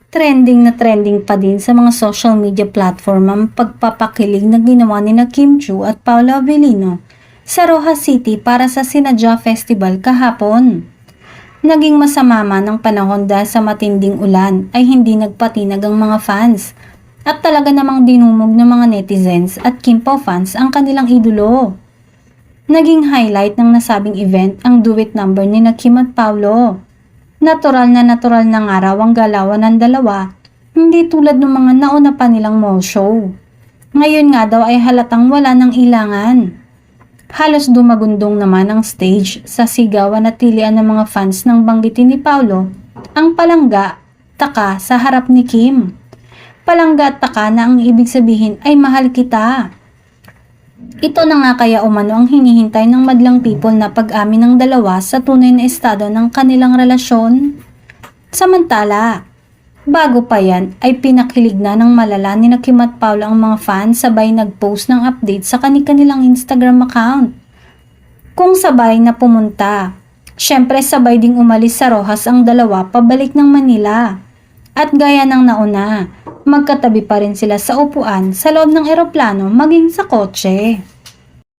Trending na trending pa din sa mga social media platform ang pagpapakilig na ginawa ni na Kim Chiu at Paula Avellino sa Rojas City para sa Sinadya Festival kahapon. Naging masama man ang panahon dahil sa matinding ulan ay hindi nagpatinag ang mga fans at talaga namang dinumog ng mga netizens at Kim Pao fans ang kanilang idolo. Naging highlight ng nasabing event ang duet number ni na Kim at Paolo. Natural na nga raw ang galawan ng dalawa, hindi tulad ng mga nauna pa nilang mall show. Ngayon nga daw ay halatang wala ng ilangan. Halos dumagundong naman ang stage sa sigawan at tilian ng mga fans ng banggitin ni Paolo ang palangga, taka sa harap ni Kim. Palangga at taka na ang ibig sabihin ay mahal kita. Ito na nga kaya umano ang hinihintay ng madlang people na pag-amin ng dalawa sa tunay na estado ng kanilang relasyon. Samantala, bago pa yan ay pinakilig na ng malala ni na Kim at Paolo ang mga fans sabay nag-post ng update sa kanilang Instagram account. Kung sabay na pumunta, syempre sabay ding umalis sa Rojas ang dalawa pabalik ng Manila. At gaya ng nauna, magkatabi pa rin sila sa upuan sa loob ng eroplano maging sa kotse.